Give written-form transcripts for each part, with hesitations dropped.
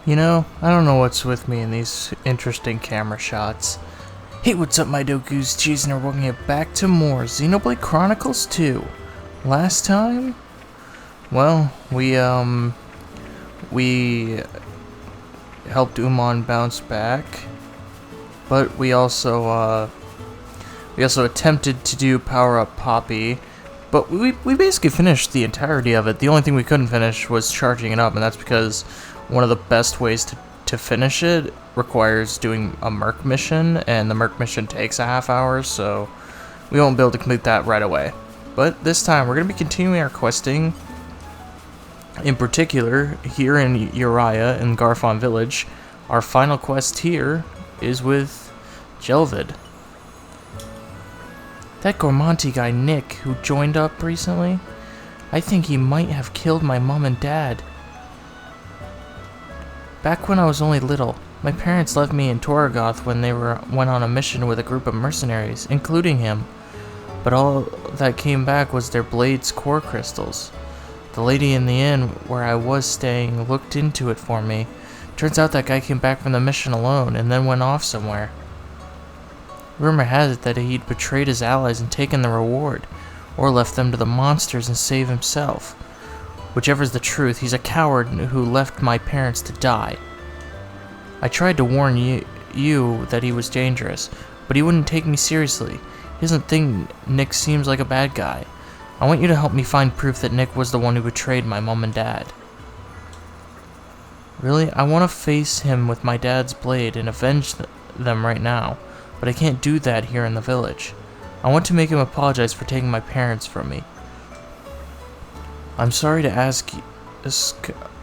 You know, I don't know what's with me in these interesting camera shots. Hey, what's up, my Doku's Cheese, and we're welcoming you back to more Xenoblade Chronicles 2. Last time, well, we helped Umon bounce back, but we also attempted to do Power Up Poppy, but we basically finished the entirety of it. The only thing we couldn't finish was charging it up, and that's because one of the best ways to finish it requires doing a Merc mission, and the Merc mission takes a half hour, so we won't be able to complete that right away. But this time, we're going to be continuing our questing. In particular, here in Uriah, in Garfon Village, our final quest here is with Jelvid. That Gormonti guy, Nick, who joined up recently, I think he might have killed my mom and dad. Back when I was only little, my parents left me in Torgoth when they went on a mission with a group of mercenaries, including him. But all that came back was their blades' core crystals. The lady in the inn where I was staying looked into it for me. Turns out that guy came back from the mission alone and then went off somewhere. Rumor has it that he'd betrayed his allies and taken the reward, or left them to the monsters and saved himself. Whichever's the truth, he's a coward who left my parents to die. I tried to warn you that he was dangerous, but he wouldn't take me seriously. He doesn't think Nick seems like a bad guy. I want you to help me find proof that Nick was the one who betrayed my mom and dad. Really? I want to face him with my dad's blade and avenge them right now, but I can't do that here in the village. I want to make him apologize for taking my parents from me. I'm sorry to ask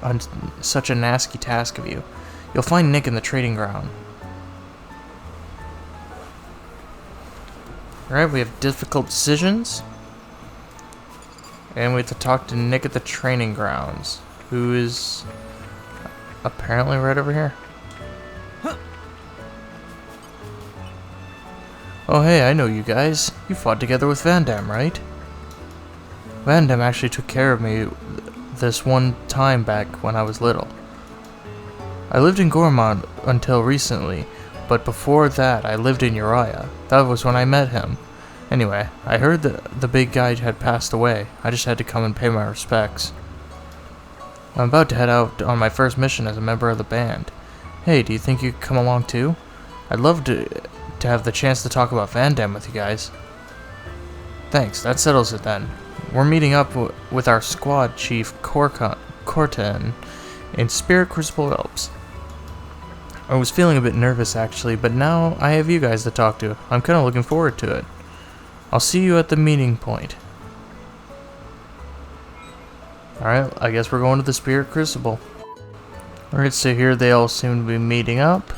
on such a nasty task of you. You'll find Nick in the trading ground. Alright, we have difficult decisions. And we have to talk to Nick at the training grounds, who is apparently right over here. Oh hey, I know you guys. You fought together with Vandam, right? Vandam actually took care of me this one time back when I was little. I lived in Gormont until recently, but before that I lived in Uriah. That was when I met him. Anyway, I heard that the big guy had passed away. I just had to come and pay my respects. I'm about to head out on my first mission as a member of the band. Hey, do you think you could come along too? I'd love to have the chance to talk about Vandam with you guys. Thanks, that settles it then. We're meeting up with our squad chief, Corten, in Spirit Crucible Alps. I was feeling a bit nervous actually, but now I have you guys to talk to. I'm kind of looking forward to it. I'll see you at the meeting point. Alright, I guess we're going to the Spirit Crucible. Alright, so here they all seem to be meeting up.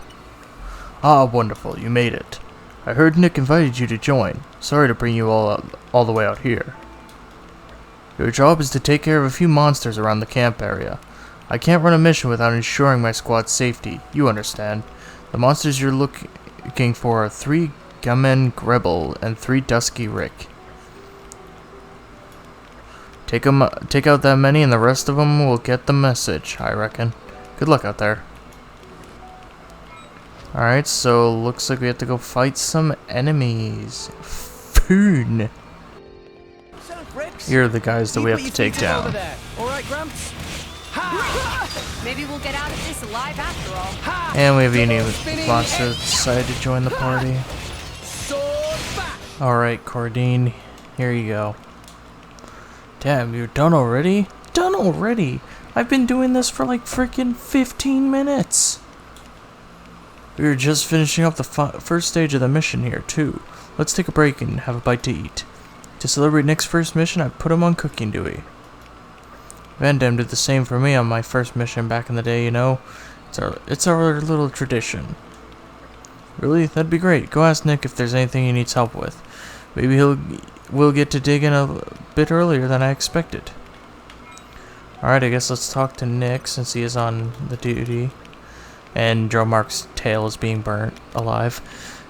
Ah, wonderful, you made it. I heard Nick invited you to join. Sorry to bring you all the way out here. Your job is to take care of a few monsters around the camp area. I can't run a mission without ensuring my squad's safety, you understand. The monsters you're looking for are 3 Gamen Grebel and 3 Dusky Rick. Take out that many and the rest of them will get the message, I reckon. Good luck out there. Alright, so looks like we have to go fight some enemies. Foon. Here are the guys that we have to take down. Alright, Gramps? Maybe we'll get out of this alive after all. And we have a new monster that decided to join the party. Alright, Cordine, here you go. Damn, you're done already? Done already? I've been doing this for like freaking 15 minutes. We were just finishing up the first stage of the mission here, too. Let's take a break and have a bite to eat. To celebrate Nick's first mission, I put him on cooking duty. Vandam did the same for me on my first mission back in the day, you know. It's our little tradition. Really? That'd be great. Go ask Nick if there's anything he needs help with. Maybe we'll get to dig in a bit earlier than I expected. Alright, I guess let's talk to Nick since he is on the duty. And Dromark's tail is being burnt alive.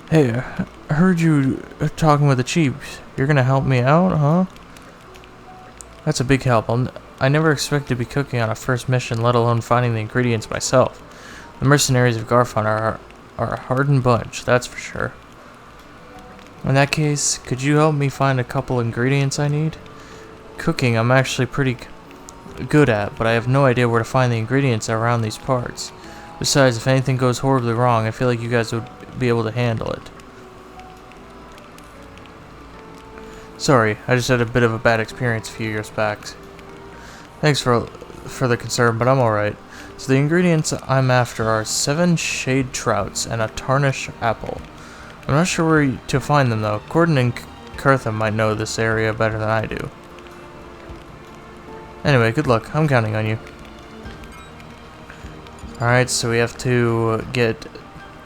Hey, I heard you talking with the chief. You're gonna help me out, huh? That's a big help. I never expected to be cooking on a first mission, let alone finding the ingredients myself. The mercenaries of Garfon are a hardened bunch, that's for sure. In that case, could you help me find a couple ingredients I need? Cooking I'm actually pretty good at, but I have no idea where to find the ingredients around these parts. Besides, if anything goes horribly wrong, I feel like you guys would be able to handle it. Sorry, I just had a bit of a bad experience a few years back. Thanks for the concern, but I'm alright. So the ingredients I'm after are 7 shade trouts and a tarnished apple. I'm not sure where to find them though. Gordon and Kurtha might know this area better than I do. Anyway, good luck. I'm counting on you. Alright, so we have to get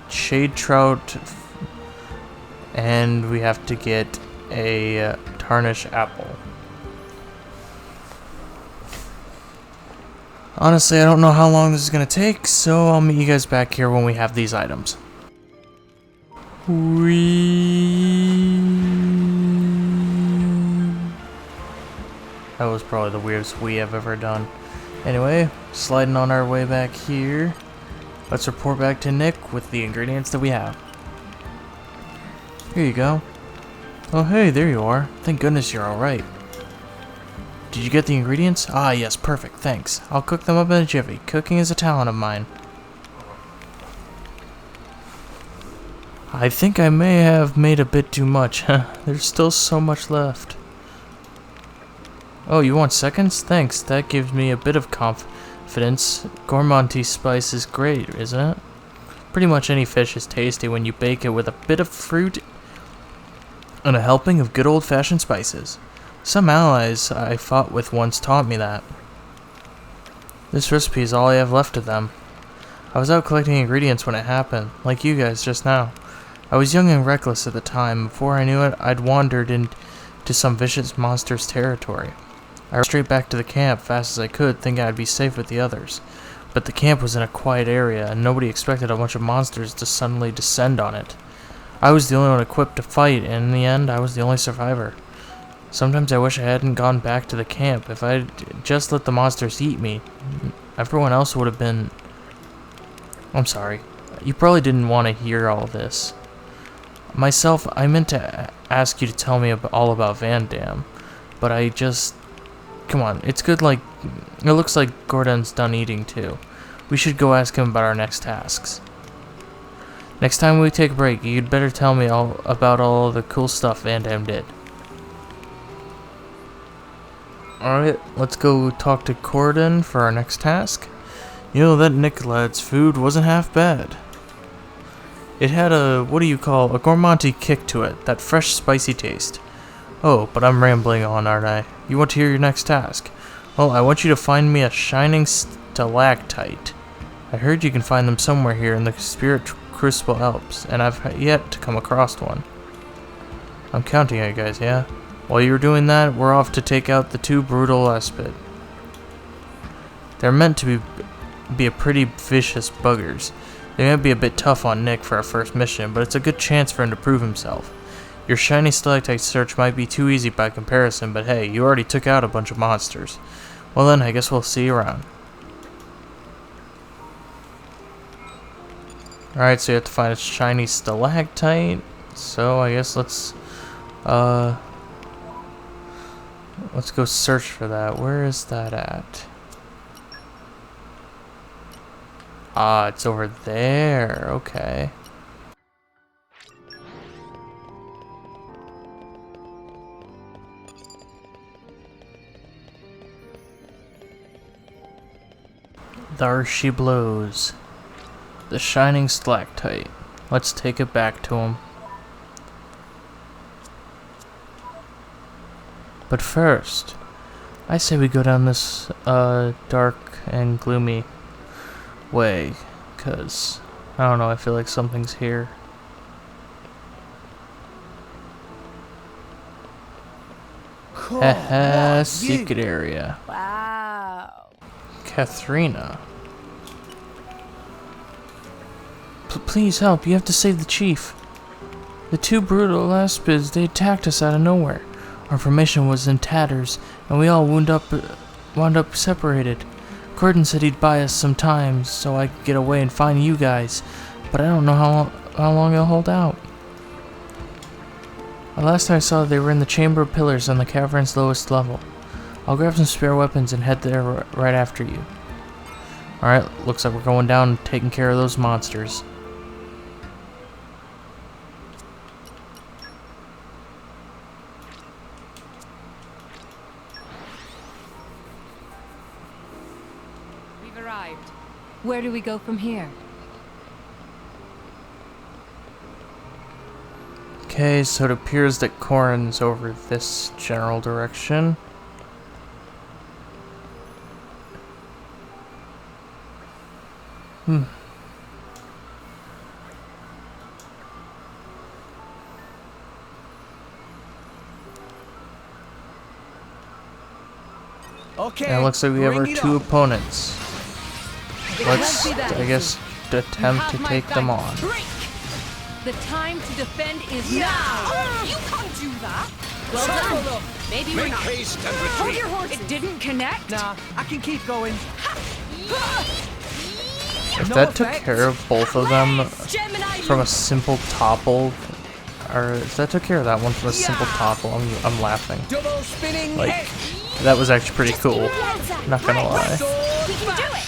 shade trout and we have to get a tarnished apple. Honestly, I don't know how long this is going to take, so I'll meet you guys back here when we have these items. That was probably the weirdest wee I've ever done. Anyway, sliding on our way back here. Let's report back to Nick with the ingredients that we have. Here you go. Oh hey, there you are. Thank goodness you're alright. Did you get the ingredients? Ah yes, perfect, thanks. I'll cook them up in a jiffy. Cooking is a talent of mine. I think I may have made a bit too much. There's still so much left. Oh, you want seconds? Thanks, that gives me a bit of confidence. Gourmandty spice is great, isn't it? Pretty much any fish is tasty when you bake it with a bit of fruit and a helping of good old-fashioned spices. Some allies I fought with once taught me that. This recipe is all I have left of them. I was out collecting ingredients when it happened, like you guys just now. I was young and reckless at the time. Before I knew it, I'd wandered into some vicious monster's territory. I ran straight back to the camp fast as I could, thinking I'd be safe with the others. But the camp was in a quiet area, and nobody expected a bunch of monsters to suddenly descend on it. I was the only one equipped to fight, and in the end, I was the only survivor. Sometimes I wish I hadn't gone back to the camp. If I'd just let the monsters eat me, everyone else would have been... I'm sorry. You probably didn't want to hear all this. Myself, I meant to ask you to tell me all about Van Dam, but I just... Come on, it's good like... It looks like Gordon's done eating too. We should go ask him about our next tasks. Next time we take a break, you'd better tell me all about all the cool stuff Van Dam did. Alright, let's go talk to Gordon for our next task. You know, that Nicolad's food wasn't half bad. It had a, what do you call, a gourmandy kick to it, that fresh spicy taste. Oh, but I'm rambling on, aren't I? You want to hear your next task? Well, I want you to find me a shining stalactite. I heard you can find them somewhere here in the Spirit Crucible Alps, and I've yet to come across one. I'm counting on you guys, yeah? While you're doing that, we're off to take out the 2 brutal Aspid. They're meant to be a pretty vicious buggers. They might be a bit tough on Nick for our first mission, but it's a good chance for him to prove himself. Your shiny stalactite search might be too easy by comparison, but hey, you already took out a bunch of monsters. Well then, I guess we'll see you around. Alright, so you have to find a shiny stalactite. So I guess let's go search for that. Where is that at? Ah, it's over there. Okay. There she blows. The shining stalactite. Let's take it back to him. But first, I say we go down this dark and gloomy way, cause I don't know, I feel like something's here. Cool. Secret area. Wow. Katharina. Please help, you have to save the chief. The 2 brutal Aspids, they attacked us out of nowhere. Our formation was in tatters, and we all wound up separated. Gordon said he'd buy us some time so I could get away and find you guys, but I don't know how long he'll hold out. Last time I saw they were in the Chamber of Pillars on the cavern's lowest level. I'll grab some spare weapons and head there right after you. Alright, looks like we're going down and taking care of those monsters. We've arrived. Where do we go from here? Okay, so it appears that Corin's over this general direction. Okay. And it looks like we have our bring it two on. opponents. It Let's, won't be that I guess, easy. attempt You to have my take them back. on. Break. The time to defend is Yeah. now. You can't do that. Well Circle done. them. Maybe we're Make not. haste and Hold retreat. your horses. It didn't connect. Nah, I can keep going. If No that took effect. care of both of them Gemini from a simple topple, or if that took care of that one from a simple topple, I'm laughing. Double spinning Like, head. that was actually pretty cool. Not gonna lie. Sword We can bash. do it.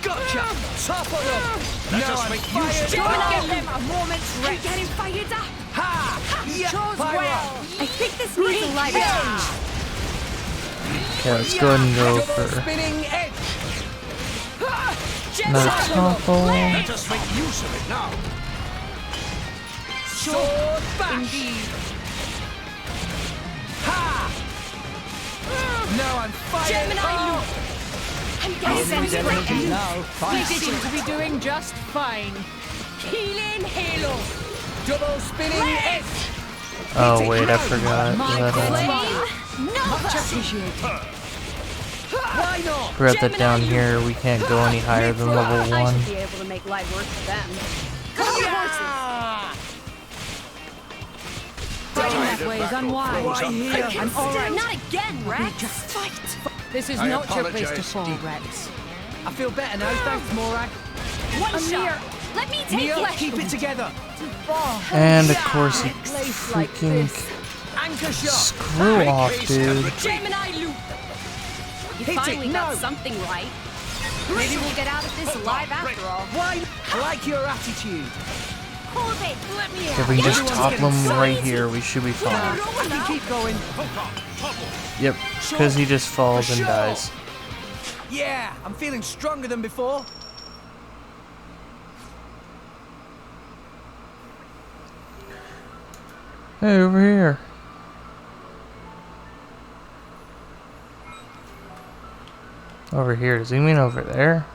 Gotcha. Top of them. Let now us I'm make use fired of it. up. Give them a moment's rest. I'm getting fired up. Ha! Yeah, Chose fire well. up. I think this needs a live Yeah. Okay, let's go ahead and go Double for spinning head. another topple. Let us make use of it now. Sword bash. Indeed. Ha! Now I'm fired Gemini up. loop. I'm getting sense breaking. We We seem to be doing just fine. Healing Halo. Double spinning head. Oh wait, I forgot that. Flame. Much appreciated. Why not? Forgot that down here we can't go any higher than level I 1. should be able to make light work for them. Hold your horses. Ah! Fighting that way is unwise. Right here. I'm all right. Not again, Rex. Just fight. This is I not your place to apologize fall, deeply. Rex. I feel better now, thanks, Morag. One shot. Let me take Mia, flesh. keep it together. And of course he Place like freaking this. Anchor shot. screw off, haste and dude. retreat. Gemini loop. You Hit it, finally got no. something right. Maybe we'll get out of this alive after all. Why? I like your attitude. Hold it. Let me If we can just Everyone's topple getting him right size. here, we should be I fine. can keep going. Yep, because he just falls For and sure. dies. Yeah, I'm feeling stronger than before. Hey, over here. Over here, does he mean over there?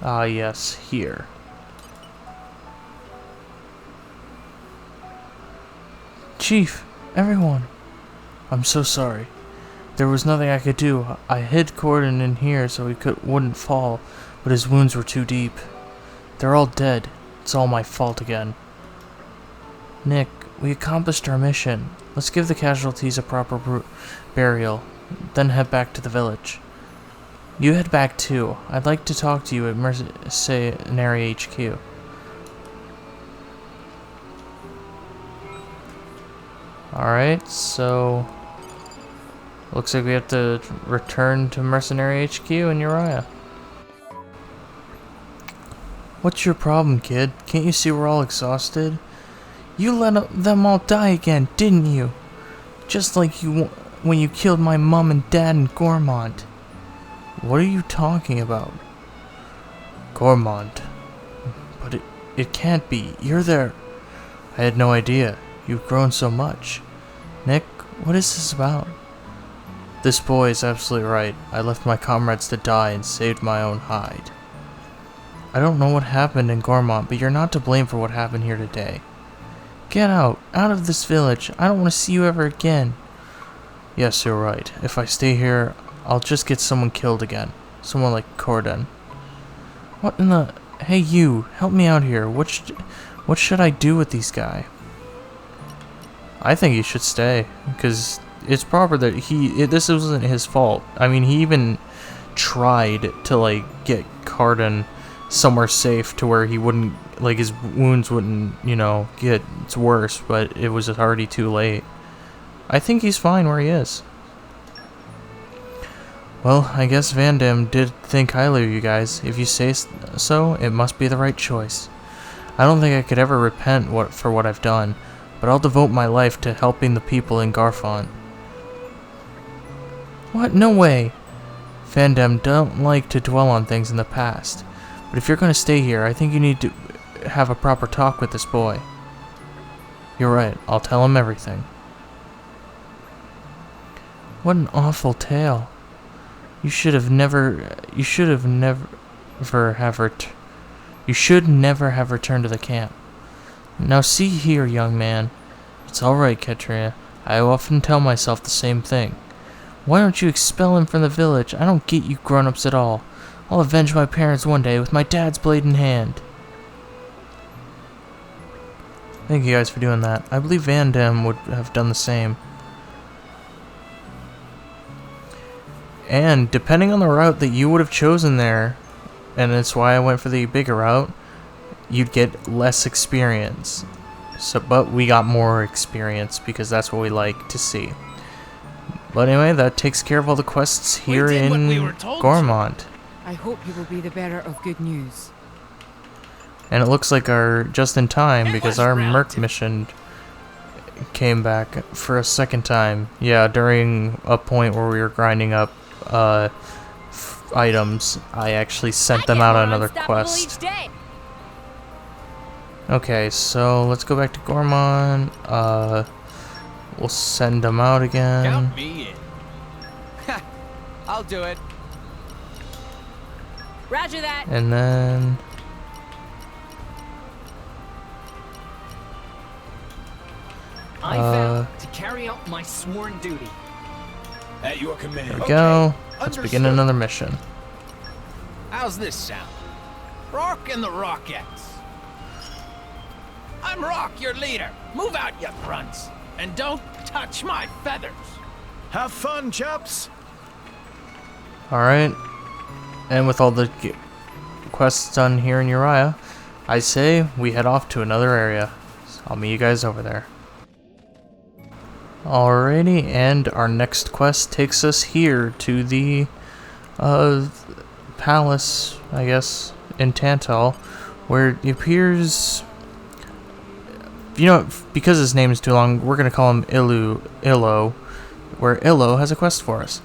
Ah, yes, here. Chief, everyone. I'm so sorry. There was nothing I could do. I hid Gordon in here so he wouldn't fall, but his wounds were too deep. They're all dead. It's all my fault again. Nick, we accomplished our mission. Let's give the casualties a proper burial, then head back to the village. You head back too. I'd like to talk to you at Mercenary HQ. Alright, so looks like we have to return to Mercenary HQ in Uriah. What's your problem, kid? Can't you see we're all exhausted? You let them all die again, didn't you? Just like you when you killed my mom and dad in Gormont. What are you talking about? Gormont. But it can't be. You're there. I had no idea. You've grown so much. Nick, what is this about? This boy is absolutely right. I left my comrades to die and saved my own hide. I don't know what happened in Gormont, but you're not to blame for what happened here today. Get out of this village. I don't want to see you ever again. Yes, you're right. If I stay here, I'll just get someone killed again. Someone like Corden. What in the... Hey you, help me out here. What should I do with these guys? I think he should stay, because it's proper that this wasn't his fault. I mean, he even tried to, like, get Corden somewhere safe to where he wouldn't, like, his wounds wouldn't, you know, get worse, but it was already too late. I think he's fine where he is. Well, I guess Vandam did think highly of you guys. If you say so, it must be the right choice. I don't think I could ever repent for what I've done, but I'll devote my life to helping the people in Garfont. What? No way! Vandam don't like to dwell on things in the past, but if you're going to stay here, I think you need to have a proper talk with this boy. You're right, I'll tell him everything. What an awful tale. You should never have returned to the camp. Now see here, young man. It's alright, Katrina. I often tell myself the same thing. Why don't you expel him from the village? I don't get you grown-ups at all. I'll avenge my parents one day with my dad's blade in hand. Thank you guys for doing that. I believe Vandam would have done the same. And depending on the route that you would have chosen there, and that's why I went for the bigger route, you'd get less experience. But we got more experience because that's what we like to see. But anyway, that takes care of all the quests here in Gormont. I hope you will be the bearer of good news. And it looks like our just in time because our Merc mission came back for a second time. Yeah, during a point where we were grinding up items, I actually sent them out on another quest. Okay, so let's go back to Gormont. We'll send them out again. Count me in. I'll do it. Roger that. And then I vow to carry out my sworn duty. At your command. there we go. Let's begin another mission. How's this sound? Rock and the Rockettes. I'm Rock, your leader. Move out, you grunts. And don't touch my feathers. Have fun, chaps. Alright. And with all the quests done here in Uriah, I say we head off to another area. So I'll meet you guys over there. Alrighty, and our next quest takes us here to the palace, I guess, in Tantal, where it appears, you know, because his name is too long, we're going to call him Illo, where Illo has a quest for us.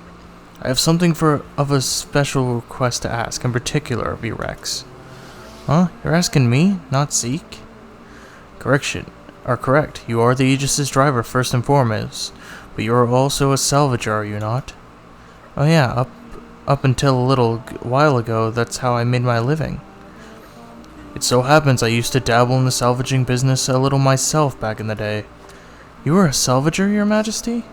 I have something of a special request to ask, in particular of you, Rex. Huh? You're asking me, not Zeke? Correct. You are the Aegis's driver first and foremost, but you are also a salvager, are you not? Oh yeah, up until a little while ago, that's how I made my living. It so happens I used to dabble in the salvaging business a little myself back in the day. You were a salvager, Your Majesty?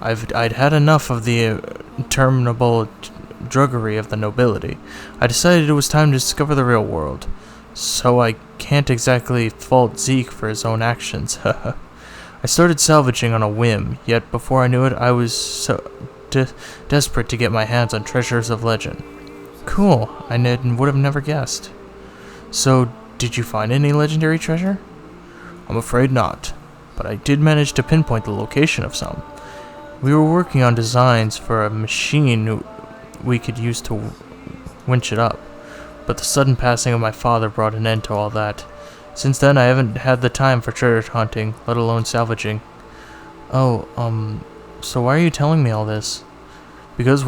I'd had enough of the interminable drudgery of the nobility. I decided it was time to discover the real world. So I can't exactly fault Zeke for his own actions. I started salvaging on a whim, yet before I knew it, I was so desperate to get my hands on treasures of legend. Cool, I would have never guessed. So, did you find any legendary treasure? I'm afraid not, but I did manage to pinpoint the location of some. We were working on designs for a machine we could use to winch it up. But the sudden passing of my father brought an end to all that. Since then, I haven't had the time for treasure hunting, let alone salvaging. Oh, so why are you telling me all this? Because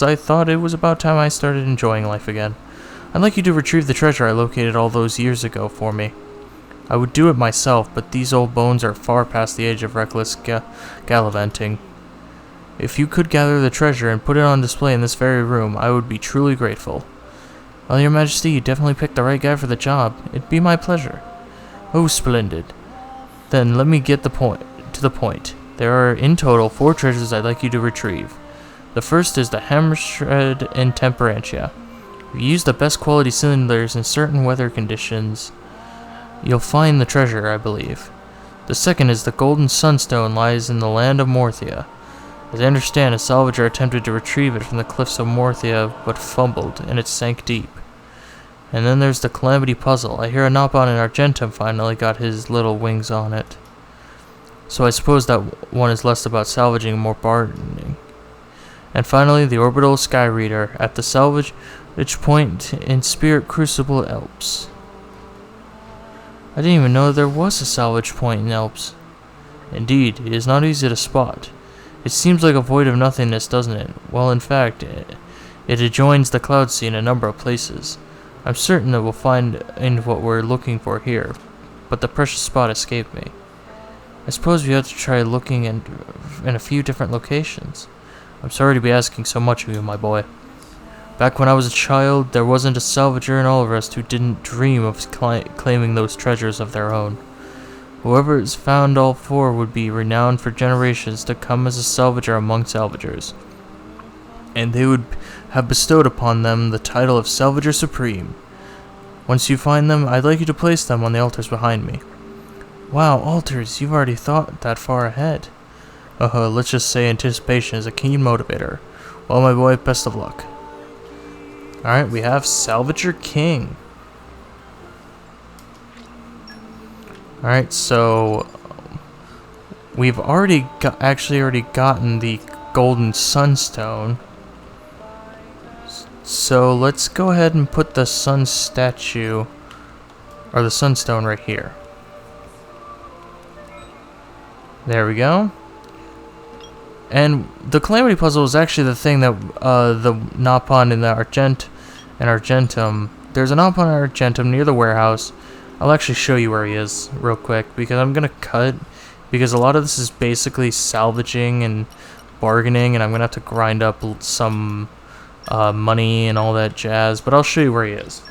I thought it was about time I started enjoying life again. I'd like you to retrieve the treasure I located all those years ago for me. I would do it myself, but these old bones are far past the age of reckless gallivanting. If you could gather the treasure and put it on display in this very room, I would be truly grateful. Well, Your Majesty, you definitely picked the right guy for the job. It'd be my pleasure. Oh, splendid. Then let me get to the point. There are in total 4 treasures I'd like you to retrieve. The first is the Hammershred Intemperantia. If you use the best quality cylinders in certain weather conditions, you'll find the treasure, I believe. The second is the Golden Sunstone, lies in the land of Morthia. As I understand, a salvager attempted to retrieve it from the cliffs of Morthia, but fumbled, and it sank deep. And then there's the Calamity Puzzle. I hear a Nopon in Argentum finally got his little wings on it. So I suppose that one is less about salvaging and more bargaining. And finally, the Orbital Sky Reader, at the salvage point in Spirit Crucible Alps. I didn't even know there was a salvage point in Alps. Indeed, it is not easy to spot. It seems like a void of nothingness, doesn't it? Well, in fact, it adjoins the Cloud Sea in a number of places. I'm certain that we'll find in what we're looking for here, but the precious spot escaped me. I suppose we have to try looking in a few different locations. I'm sorry to be asking so much of you, my boy. Back when I was a child, there wasn't a salvager in Ulrest who didn't dream of claiming those treasures of their own. Whoever has found all four would be renowned for generations to come as a salvager among salvagers, and they would have bestowed upon them the title of Salvager Supreme. Once you find them, I'd like you to place them on the altars behind me. Wow, altars, you've already thought that far ahead. Let's just say anticipation is a keen motivator. Well, my boy, best of luck. Alright, we have Salvager King. Alright, so we've already gotten the Golden Sunstone. So let's go ahead and put the sun statue, or the Sunstone, right here. There we go. And the Calamity Puzzle is actually the thing that the Nopon in the Argentum. There's a Nopon in Argentum near the warehouse. I'll actually show you where he is real quick, because I'm gonna cut, because a lot of this is basically salvaging and bargaining, and I'm gonna have to grind up some money and all that jazz. But I'll show you where he is.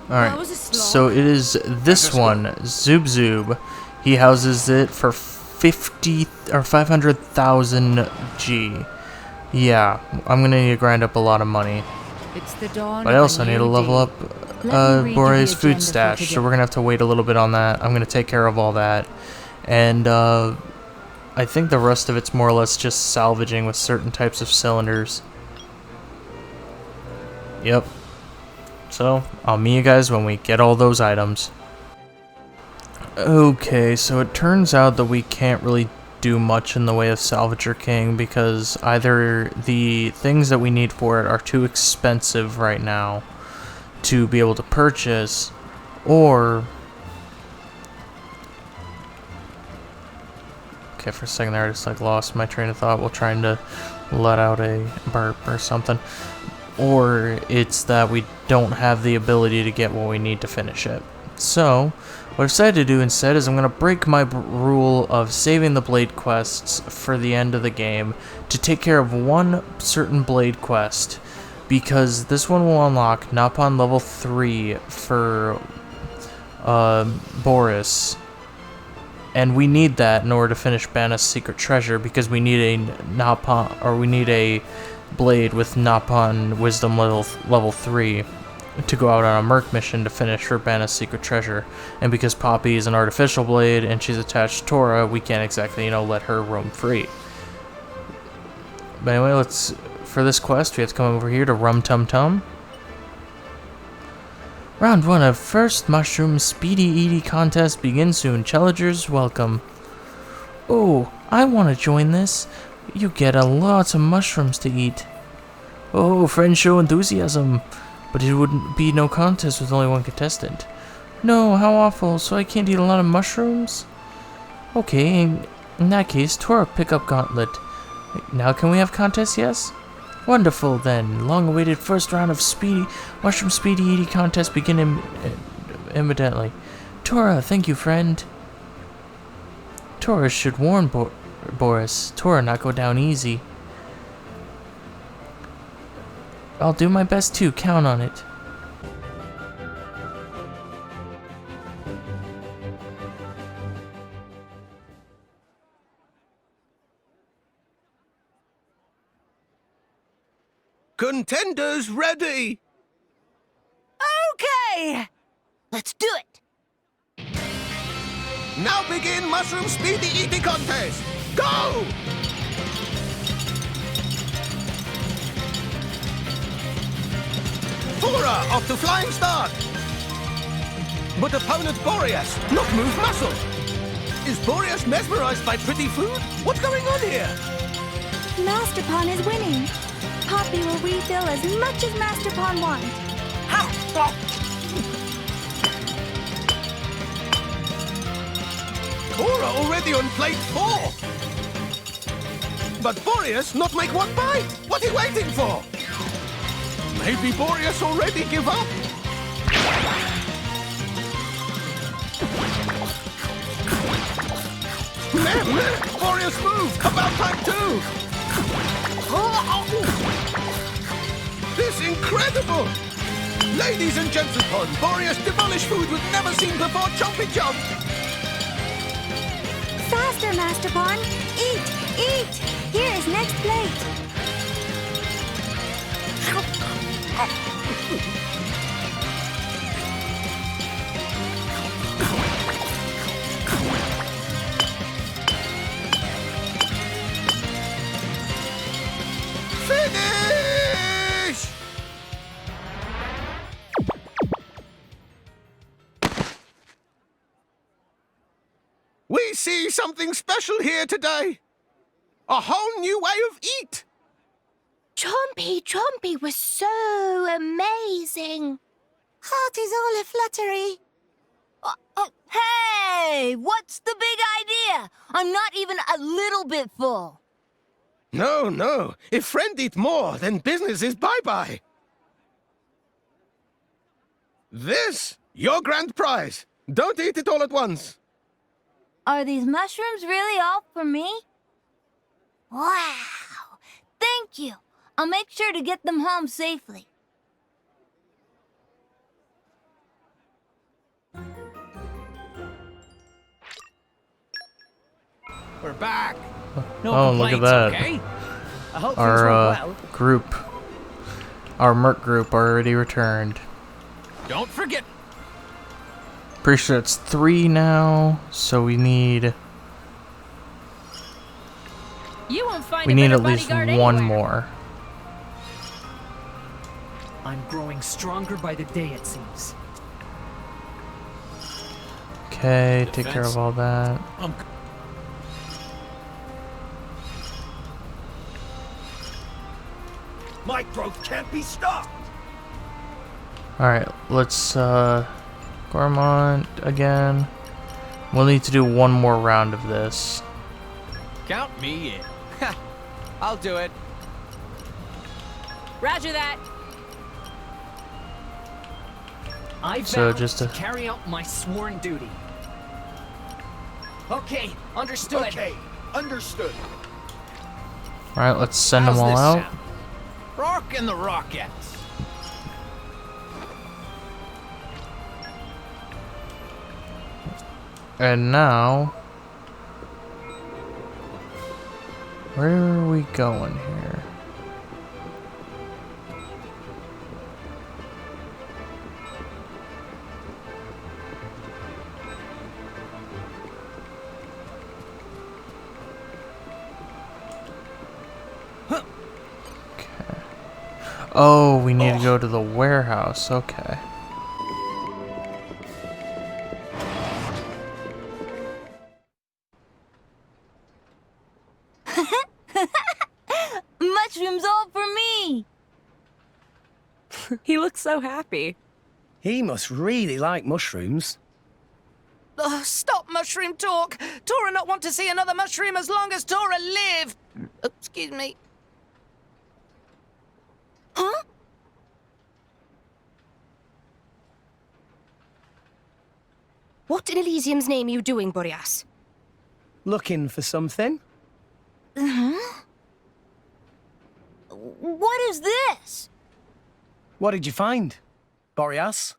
Alright, so it is this one, Zub Zub. He houses it for 50 or 500,000 G. Yeah, I'm gonna need to grind up a lot of money. It's the dawn, but I also need to level up Bore's food stash, so we're gonna have to wait a little bit on that. I'm gonna take care of all that, and I think the rest of it's more or less just salvaging with certain types of cylinders. Yep. So I'll meet you guys when we get all those items. Okay, so it turns out that we can't really do much in the way of Salvager King because either the things that we need for it are too expensive right now to be able to purchase, or... Okay, for a second there I just lost my train of thought while trying to let out a burp or something. Or it's that we don't have the ability to get what we need to finish it. So, what I've decided to do instead is I'm going to break my rule of saving the blade quests for the end of the game to take care of one certain blade quest, because this one will unlock Nopon level 3 for Boris, and we need that in order to finish Banna's secret treasure, because we need a Nopon, or we need a blade with Nopon wisdom level 3 to go out on a merc mission to finish her Banna's secret treasure. And because Poppy is an artificial blade and she's attached to Tora, we can't exactly, let her roam free. But anyway, for this quest, we have to come over here to Rum Tum Tum. Round 1 of First Mushroom Speedy Eaty contest begins soon. Challengers, welcome. Oh, I want to join this. You get a lot of mushrooms to eat. Oh, friends show enthusiasm. But it wouldn't be no contest with only one contestant. No, how awful, so I can't eat a lot of mushrooms? Okay, in that case, Tora, pick up Gauntlet. Now can we have contest, yes? Wonderful, then. Long-awaited first round of Mushroom Speedy Eaty contest begin immediately. Tora, thank you, friend. Tora should warn Boris. Tora not go down easy. I'll do my best too, count on it. Contenders ready! Okay! Let's do it! Now begin Mushroom Speedy Eating Contest! Go! Tora off to flying start! But opponent Boreas not move muscle! Is Boreas mesmerized by pretty food? What's going on here? Master Pawn is winning. Poppy will refill as much as Master Pawn wants. Tora already on plate 4! But Boreas not make one bite! What are you waiting for? Maybe Boreas already give up? Boreas move! About time too! This incredible! Ladies and gentlemen, Boreas demolish food we've never seen before. Chompy chomp! Faster, Master Pawn! Eat! Eat! Here is next plate! Finish! We see something special here today. A whole new way of eat. Chompy was so amazing. Heart is all a fluttery. Hey! What's the big idea? I'm not even a little bit full. No. If friend eat more, then business is bye-bye. This, your grand prize. Don't eat it all at once. Are these mushrooms really all for me? Wow! Thank you. I'll make sure to get them home safely. We're back. No Oh, look at complaints, that. okay? I hope things Our went well. group, our Merc group already returned. Don't forget. Pretty sure it's 3 now, so we need You won't find we a need better at least bodyguard one anywhere. more. I'm growing stronger by the day, it seems. Okay, take care of all that. My growth can't be stopped. Alright, let's Gormont again. We'll need to do one more round of this. Count me in. I'll do it. Roger that. I So vow just to a- carry out my sworn duty. Okay, understood. Okay, understood. Alright, let's send How's them all this out. sound? Rockin' the Rockettes. And now, where are we going here? Okay. Oh, we need to go to the warehouse. Okay. Mushrooms all for me. He looks so happy. He must really like mushrooms. Stop mushroom talk. Tora not want to see another mushroom as long as Tora live. Excuse me. Huh? What in Elysium's name are you doing, Boreas? Looking for something? What is this? What did you find, Boreas?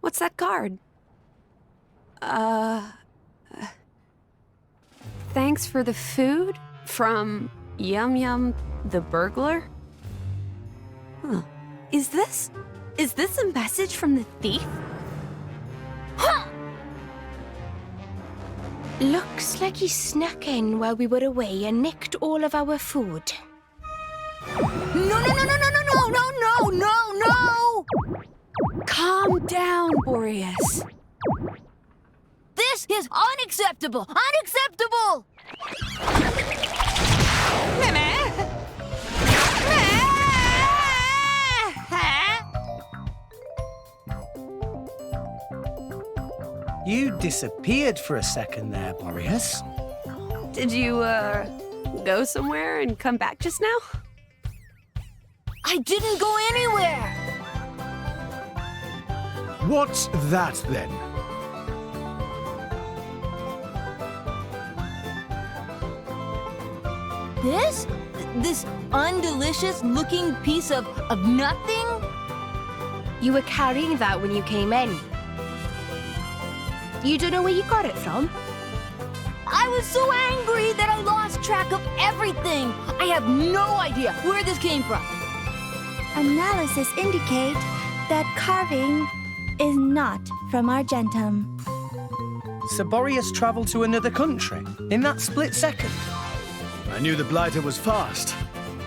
What's that card? Thanks for the food from Yum Yum the burglar? Huh. Is this a message from the thief? Looks like he snuck in while we were away and nicked all of our food. No! Calm down, Boreas. This is unacceptable! Unacceptable! You disappeared for a second there, Boreas. Did you, go somewhere and come back just now? I didn't go anywhere! What's that then? This undelicious looking piece of nothing? You were carrying that when you came in. You don't know where you got it from? I was so angry that I lost track of everything. I have no idea where this came from. Analysis indicate that carving is not from Argentum. So Boreas travelled to another country in that split second. I knew the Blighter was fast,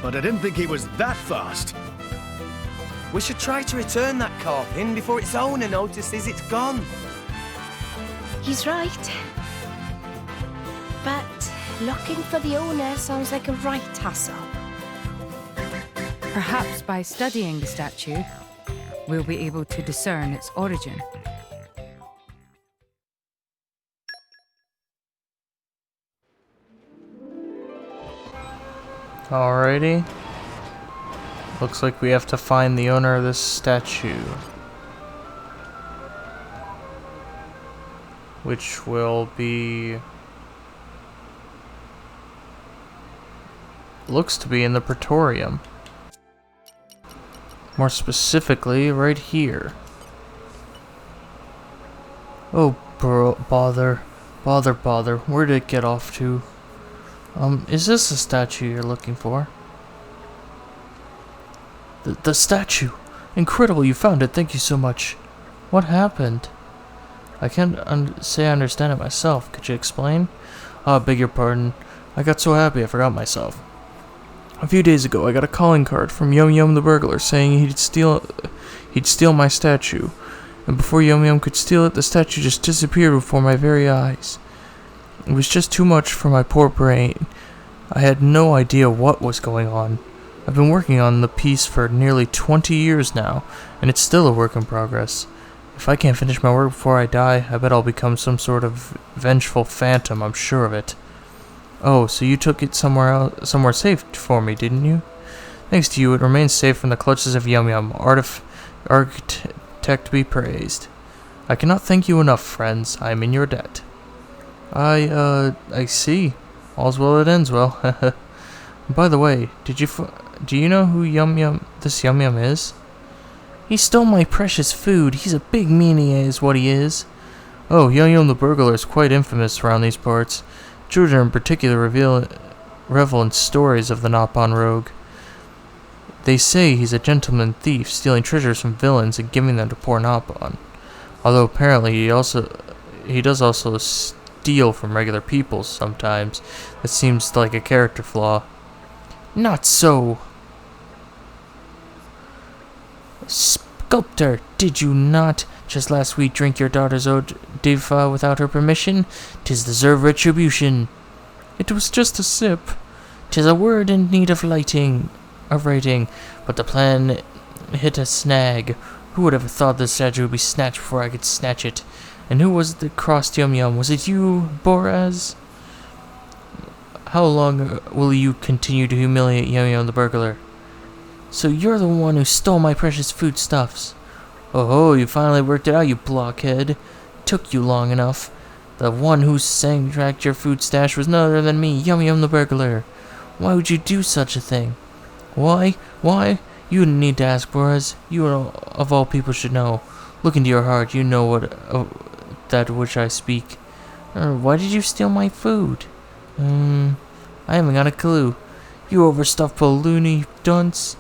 but I didn't think he was that fast. We should try to return that carving before its owner notices it's gone. He's right. But looking for the owner sounds like a right hassle. Perhaps by studying the statue, we'll be able to discern its origin. Alrighty. Looks like we have to find the owner of this statue. Which will be... looks to be in the Praetorium. More specifically, right here. Oh, bother. Bother. Where did it get off to? Is this the statue you're looking for? The statue! Incredible, you found it. Thank you so much. What happened? I can't say I understand it myself. Could you explain? Beg your pardon. I got so happy I forgot myself. A few days ago, I got a calling card from Yum Yum the burglar saying he'd steal my statue. And before Yum Yum could steal it, the statue just disappeared before my very eyes. It was just too much for my poor brain. I had no idea what was going on. I've been working on the piece for nearly 20 years now, and it's still a work in progress. If I can't finish my work before I die, I bet I'll become some sort of vengeful phantom, I'm sure of it. Oh, so you took it somewhere safe for me, didn't you? Thanks to you, it remains safe from the clutches of Yum Yum. Architect be praised. I cannot thank you enough, friends. I am in your debt. I see. All's well that ends well. By the way, do you know who this Yum Yum is? He stole my precious food. He's a big meanie is what he is. Oh, Yum Yum the burglar is quite infamous around these parts. Children in particular revel in stories of the Nopon rogue. They say he's a gentleman thief, stealing treasures from villains and giving them to poor Nopon. Although apparently he does also steal from regular people sometimes. That seems like a character flaw. Not so. Sculptor, did you not just last week drink your daughter's eau de without her permission? 'Tis deserved retribution. It was just a sip. 'Tis a word in need of writing, but the plan hit a snag. Who would have thought this statue would be snatched before I could snatch it? And who was it that crossed Yum Yum? Was it you, Boreas? How long will you continue to humiliate Yum Yum the burglar? So you're the one who stole my precious foodstuffs. Oh, you finally worked it out, you blockhead. Took you long enough. The one who sang-tracked your food stash was none other than me, Yum Yum the burglar. Why would you do such a thing? Why? You didn't need to ask, Boreas. You of all people should know. Look into your heart, you know that which I speak. Why did you steal my food? I haven't got a clue. You overstuffed balloony dunce.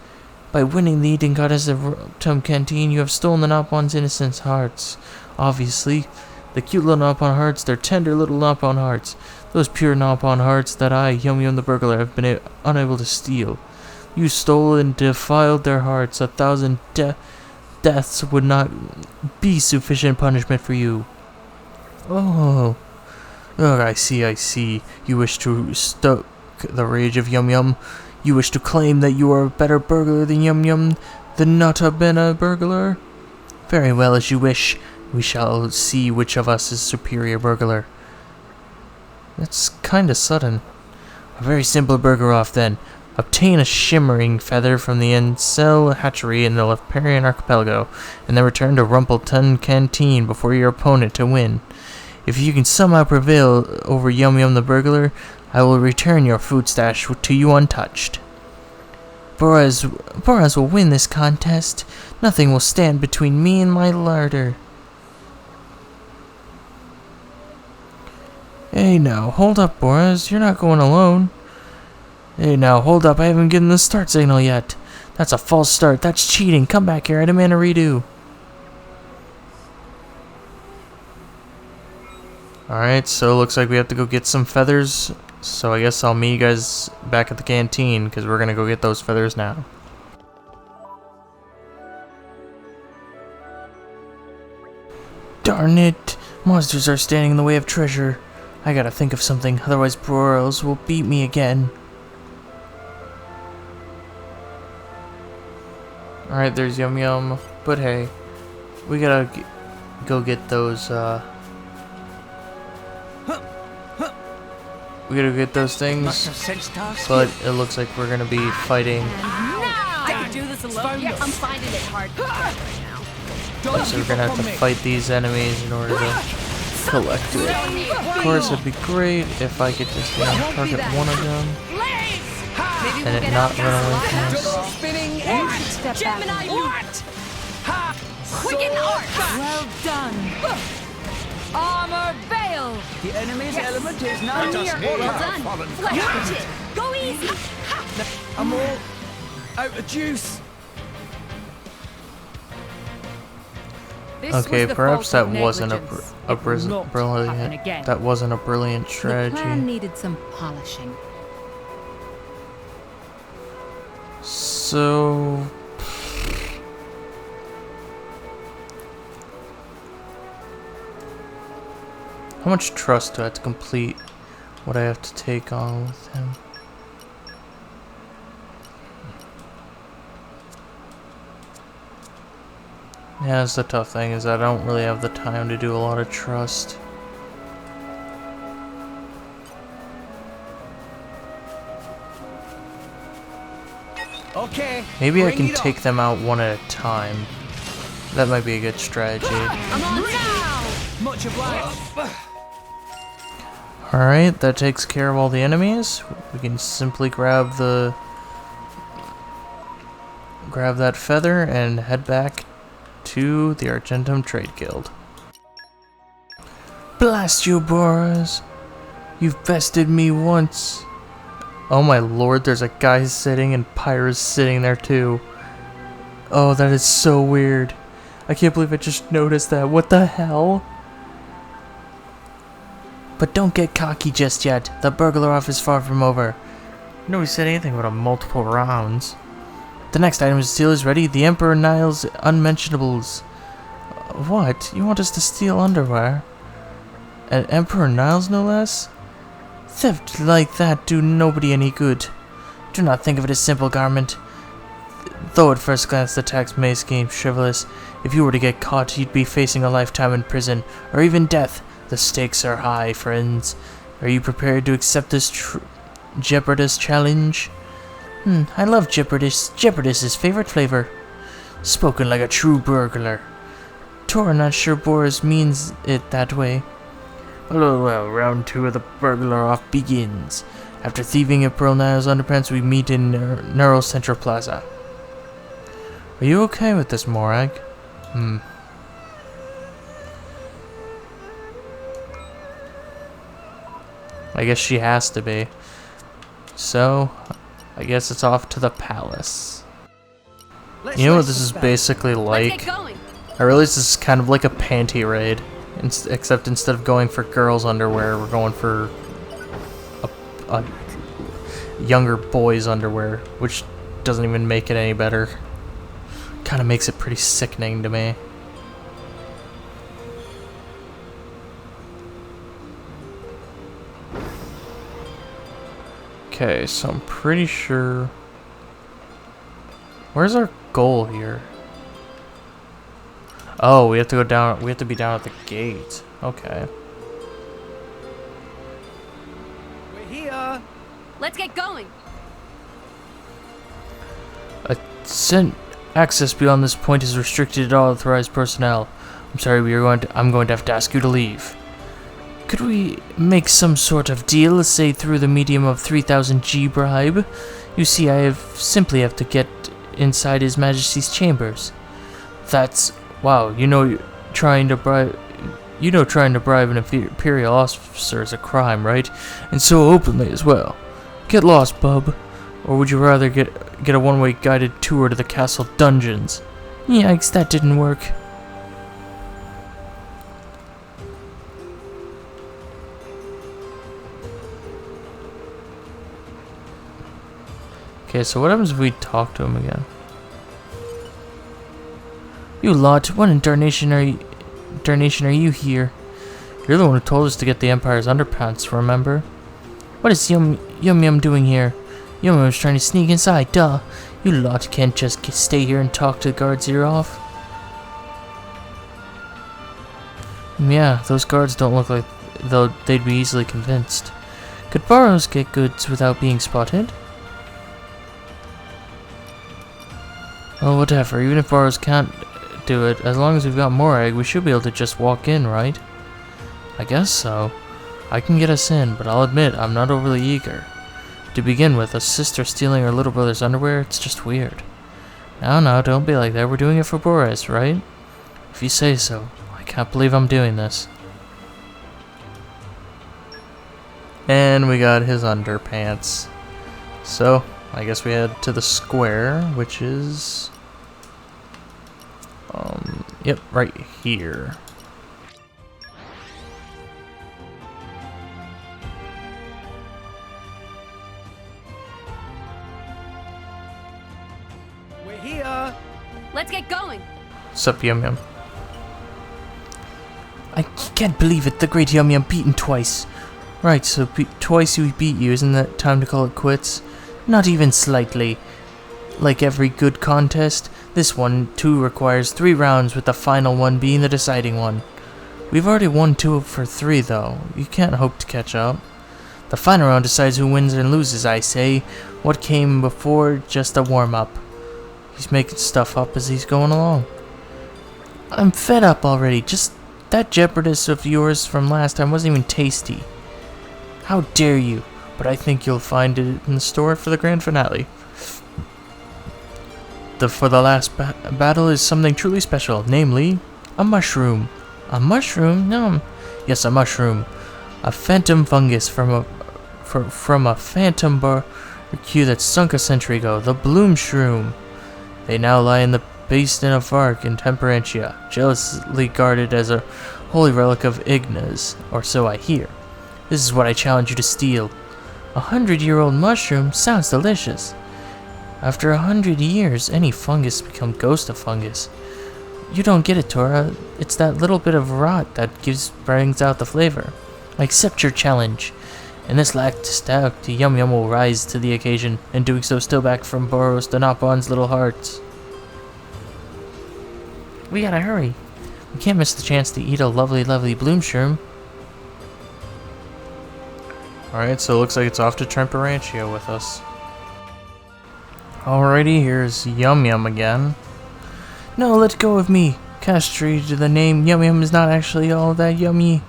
By winning the eating goddess of Tum Canteen, you have stolen the Nopon's innocent hearts. Obviously, the cute little Nopon hearts, they're tender little Nopon hearts. Those pure Nopon hearts that I, Yum Yum the burglar, have been unable to steal. You stole and defiled their hearts. 1,000 deaths would not be sufficient punishment for you. Oh, I see. You wish to stoke the rage of Yum Yum. You wish to claim that you are a better burglar than Yum Yum, the Nota Bene burglar? Very well, as you wish. We shall see which of us is superior burglar. That's kinda sudden. A very simple burger off then. Obtain a shimmering feather from the Encel hatchery in the Leparian archipelago, and then return to Rumpleton Canteen before your opponent to win. If you can somehow prevail over Yum Yum the burglar, I will return your food stash to you untouched. Boraz will win this contest. Nothing will stand between me and my larder. Hey now, hold up, Boraz. You're not going alone. Hey now, hold up. I haven't given the start signal yet. That's a false start. That's cheating. Come back here. I demand a redo. Alright, so it looks like we have to go get some feathers. So I guess I'll meet you guys back at the canteen, because we're going to go get those feathers now. Darn it! Monsters are standing in the way of treasure. I gotta think of something, otherwise Boros will beat me again. Alright, there's Yum Yum, but hey, we gotta go get those, we gotta get those things, but it looks like we're gonna be fighting. I can do this alone. Yeah, I'm finding it hard right now. So we're gonna have to fight these enemies in order to collect it. Of course, it'd be great if I could just, you know, target one of them and it not run away from us. Gemini, what? Quicken arc! Well done. Armor veil! The enemy's element is not Well done. Flash it. Go easy. I'm all out of juice. This Okay, was the perhaps fault of that wasn't negligence. a It will not happen brilliant. again. That wasn't a brilliant The plan strategy. needed some polishing. So how much trust do I have to complete what I have to take on with him? Yeah, that's the tough thing, is I don't really have the time to do a lot of trust. Okay. Maybe I bring can it on. take them out one at a time. That might be a good strategy. I'm on now. much obliged. Alright, that takes care of all the enemies. We can simply grab that feather and head back to the Argentum Trade Guild. Blast you, Boras! You've bested me once. Oh my lord, there's a guy sitting and Pyra's sitting there too. Oh, that is so weird. I can't believe I just noticed that. What the hell? But don't get cocky just yet. The burglar off is far from over. Nobody said anything about multiple rounds. The next item to steal is ready. The Emperor Niles Unmentionables. What? You want us to steal underwear? And Emperor Niles, no less? Theft like that do nobody any good. Do not think of it as simple garment. Though at first glance the tax may seem frivolous, if you were to get caught, you'd be facing a lifetime in prison, or even death. The stakes are high, friends. Are you prepared to accept this Jeopardous challenge? I love Jeopardous. Jeopardous' favorite flavor. Spoken like a true burglar. Tor, not sure Boris means it that way. Well, round 2 of the burglar off begins. After thieving at Pearl Niles underpants, we meet in Neural Central Plaza. Are you okay with this, Morag? I guess she has to be. So, I guess it's off to the palace. Let's You know what rest this some is spell. basically like? I realize this is kind of like a panty raid, except instead of going for girls' underwear, we're going for a younger boys' underwear, which doesn't even make it any better. Kind of makes it pretty sickening to me. Okay, so I'm pretty sure... Where's our goal here? Oh, we have to go down. We have to be down at the gate. Okay. We're here. Let's get going. Access beyond this point is restricted to all authorized personnel. I'm sorry, I'm going to have to ask you to leave. Could we make some sort of deal, say through the medium of 3,000 G bribe? You see, I simply have to get inside His Majesty's chambers. That's... Wow, trying to bribe an imperial officer is a crime, right? And so openly as well. Get lost, bub. Or would you rather get a one-way guided tour to the castle dungeons? Yikes, that didn't work. Okay, so what happens if we talk to him again? You lot, what in darnation are you here? You're the one who told us to get the Empire's underpants, remember? What is Yum Yum doing here? Yum Yum was trying to sneak inside, duh. You lot can't just stay here and talk to the guards' ear off. Yeah, those guards don't look like though they'd be easily convinced. Could Burrows get goods without being spotted? Well, whatever, even if Burrows can't do it, as long as we've got more egg, we should be able to just walk in, right? I guess so. I can get us in, but I'll admit, I'm not overly eager. To begin with, a sister stealing her little brother's underwear, it's just weird. No, don't be like that, we're doing it for Boris, right? If you say so. I can't believe I'm doing this. And we got his underpants. So, I guess we head to the square, which is... Yep, right here. We're here. Let's get going. Sup, Yum Yum? I can't believe it, the great Yum Yum beaten twice. Right, so twice we beat you, isn't that time to call it quits? Not even slightly. Like every good contest, this one too requires 3 rounds, with the final one being the deciding one. We've already won 2 for 3 though, you can't hope to catch up. The final round decides who wins and loses, I say. What came before, just a warm-up. He's making stuff up as he's going along. I'm fed up already, just that Jeopardous of yours from last time wasn't even tasty. How dare you, but I think you'll find it in the store for the grand finale. For the last battle is something truly special, namely, a mushroom. A mushroom? No. Yes, a mushroom. A phantom fungus from a phantom barbecue that sunk a century ago, the Bloom Shroom. They now lie in the basin of Ark in Temperantia, jealously guarded as a holy relic of Ignas, or so I hear. This is what I challenge you to steal. 100-year-old mushroom sounds delicious. After 100 years, any fungus becomes ghost of fungus. You don't get it, Tora. It's that little bit of rot that brings out the flavor. I accept your challenge. In this last act, Yum Yum will rise to the occasion, and doing so steal back from Boros to Nopon's little hearts. We gotta hurry. We can't miss the chance to eat a lovely, lovely Bloom Shroom. Alright, so it looks like it's off to Temperantia with us. Alrighty, here's Yum Yum again. No, let go of me. Castrated to the name, Yum Yum is not actually all that yummy.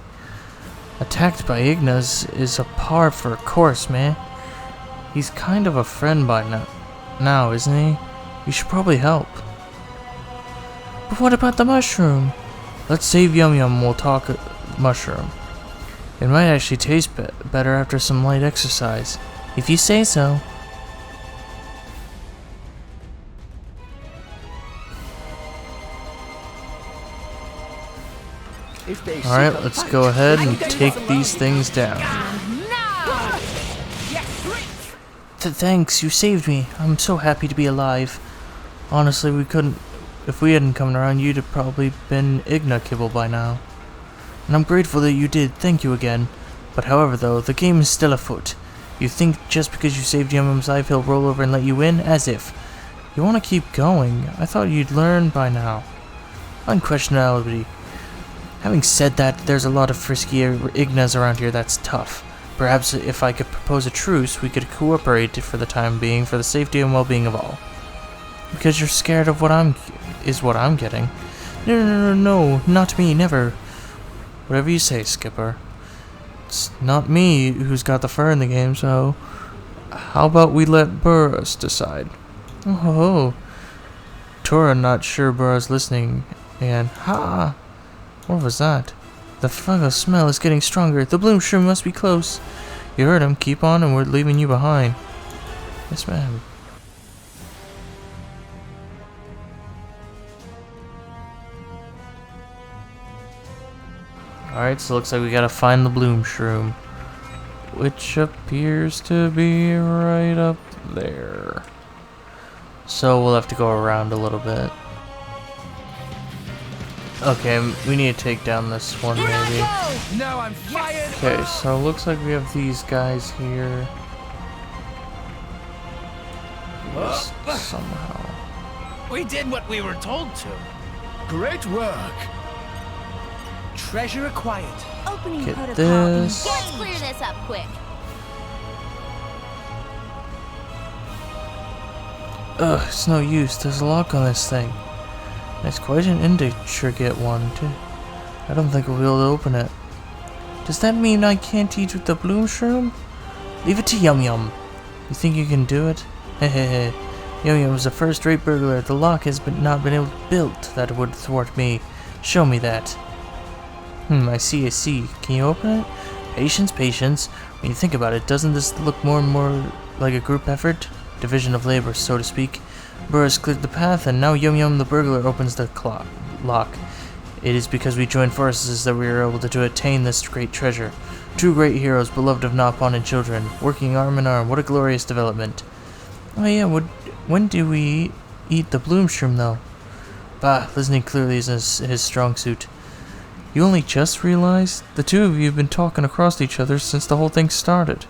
Attacked by Ignas is a par for a course, man. He's kind of a friend by now, isn't he? You should probably help. But what about the mushroom? Let's save Yum Yum, we'll talk mushroom. It might actually taste better after some light exercise. If you say so. If they Alright, let's go ahead and take these things down. Thanks, you saved me. I'm so happy to be alive. Honestly, if we hadn't come around, you'd have probably been Igna kibble by now. And I'm grateful that you did, thank you again. But however though, the game is still afoot. You think just because you saved Yum Yum's life he'll roll over and let you win? As if. You want to keep going? I thought you'd learn by now. Unquestionably. Having said that, there's a lot of frisky Ignas around here that's tough. Perhaps if I could propose a truce, we could cooperate for the time being for the safety and well-being of all. Because you're scared of what I'm getting. No, not me, never. Whatever you say, Skipper. It's not me who's got the fur in the game, so how about we let Burris decide? Oh, Tora not sure Burris listening, and what was that? The fungal smell is getting stronger. The Bloom Shroom must be close. You heard him. Keep on, and we're leaving you behind. Yes, ma'am. Alright, so it looks like we gotta find the Bloom Shroom, which appears to be right up there. So we'll have to go around a little bit. Okay, we need to take down this one maybe. No, I'm fired. Okay, so it looks like we have these guys here. Somehow. We did what we were told to. Great work. Treasure acquired. Opening Get protocol. this. Let's clear this up quick. Ugh, it's no use. There's a lock on this thing. It's quite an intricate one, too. I don't think we'll be able to open it. Does that mean I can't eat with the Bloom Shroom? Leave it to Yum Yum. You think you can do it? Hehehe. Yum Yum was a first-rate burglar. The lock has not been able to build that would thwart me. Show me that. I see. Can you open it? Patience. When you think about it, doesn't this look more and more like a group effort? Division of labor, so to speak. Burris cleared the path, and now Yum Yum the burglar opens the lock. It is because we joined forces that we were able to attain this great treasure. Two great heroes, beloved of Nopon and children, working arm in arm. What a glorious development. Oh yeah, when do we eat the Bloom Shroom, though? Bah, listening clearly is his strong suit. You only just realized? The two of you have been talking across each other since the whole thing started.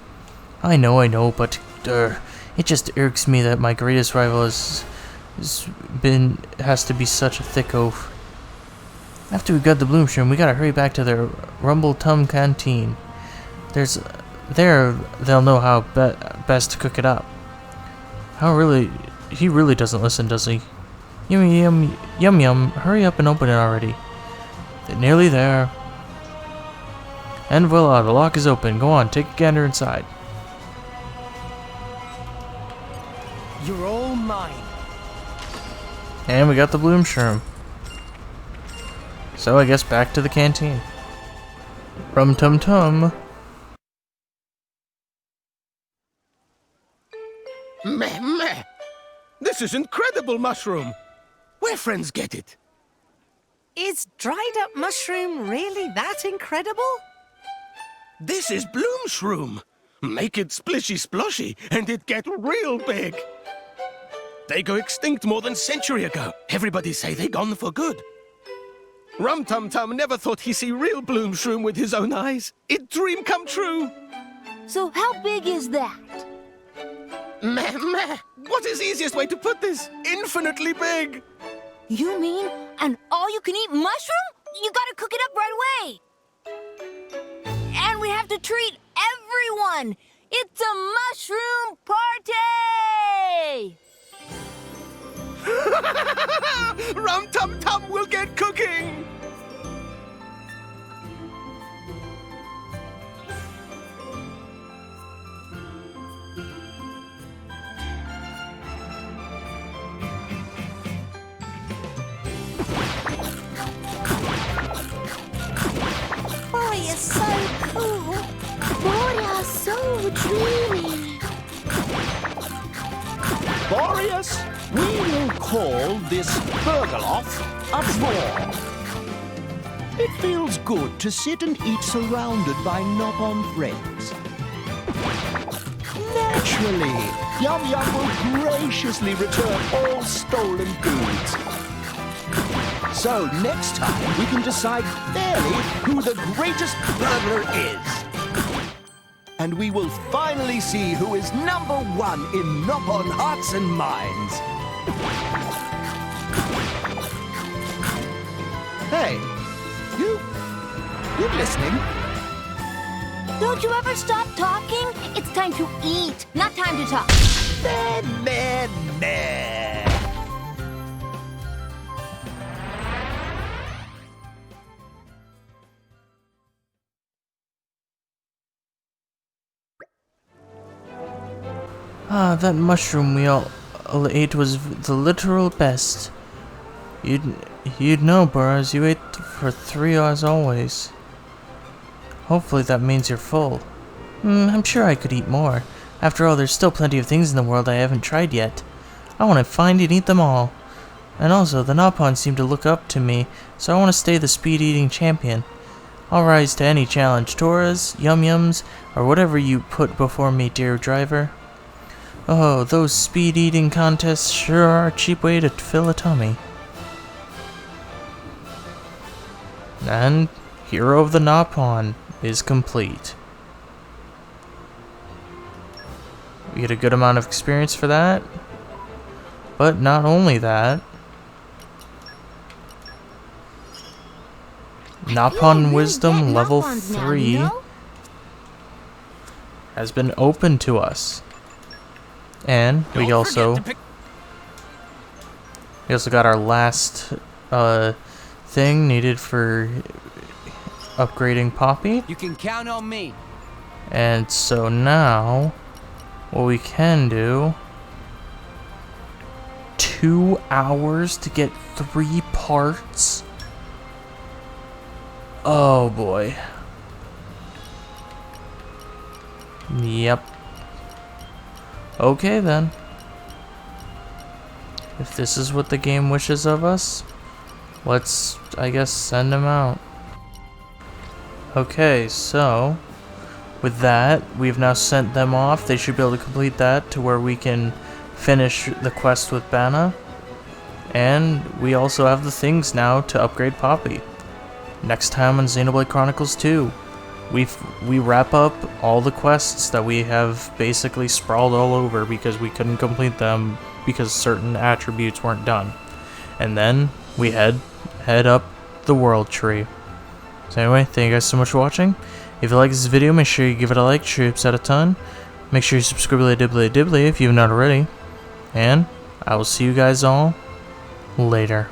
I know, but it just irks me that my greatest rival has to be such a thick oaf. After we got the Bloom Shroom, we gotta hurry back to their Rumble Tum canteen. They'll know how best to cook it up. He really doesn't listen, does he? Yum Yum, hurry up and open it already. They're nearly there. And voila, the lock is open. Go on, take a gander inside. You're all mine. And we got the Bloom Shroom. So I guess back to the canteen. Rum tum tum. Meh. This is incredible mushroom. Where friends get it? Is dried up mushroom really that incredible? This is Bloom Shroom. Make it splishy sploshy and it get real big. They go extinct more than a century ago. Everybody say they gone for good. Rum Tum Tum never thought he see real Bloom Shroom with his own eyes. It dream come true. So how big is that? Meh. What is the easiest way to put this? Infinitely big. You mean an all-you-can-eat mushroom? You gotta cook it up right away. And we have to treat everyone. It's a mushroom party! Rum Tum Tum will get cooking. Boy, you're so cool. Boreas so dreamy. Boreas, we will call this Burgaloff a draw. It feels good to sit and eat surrounded by Nopon friends. Naturally, Yum Yum will graciously return all stolen foods. So next time we can decide fairly who the greatest burglar is. And we will finally see who is #1 in Nopon hearts and minds. Hey, you listening? Don't you ever stop talking? It's time to eat, not time to talk. Meh. Ah, that mushroom we all ate was the literal best. You'd know, Burrows. You ate for 3 hours always. Hopefully that means you're full. I'm sure I could eat more. After all, there's still plenty of things in the world I haven't tried yet. I want to find and eat them all. And also, the Nopon seem to look up to me, so I want to stay the speed-eating champion. I'll rise to any challenge, Toras, Yum Yums, or whatever you put before me, dear driver. Oh, those speed-eating contests sure are a cheap way to fill a tummy. And Hero of the Nopon is complete. We get a good amount of experience for that. But not only that, Nopon Wisdom level 3 has been open to us. And we also got our last thing needed for upgrading Poppy. You can count on me. And so now what we can do, 2 hours to get 3 parts. Oh boy. Yep. Okay then. If this is what the game wishes of us, let's, I guess, send him out. Okay, so with that, we've now sent them off. They should be able to complete that to where we can finish the quest with Banna. And we also have the things now to upgrade Poppy. Next time on Xenoblade Chronicles 2, we wrap up all the quests that we have basically sprawled all over because we couldn't complete them because certain attributes weren't done. And then we head up the world tree. So anyway, thank you guys so much for watching. If you like this video, make sure you give it a like, sure helps out a ton. Make sure you subscribe dibbly if you've not already. And I will see you guys all later.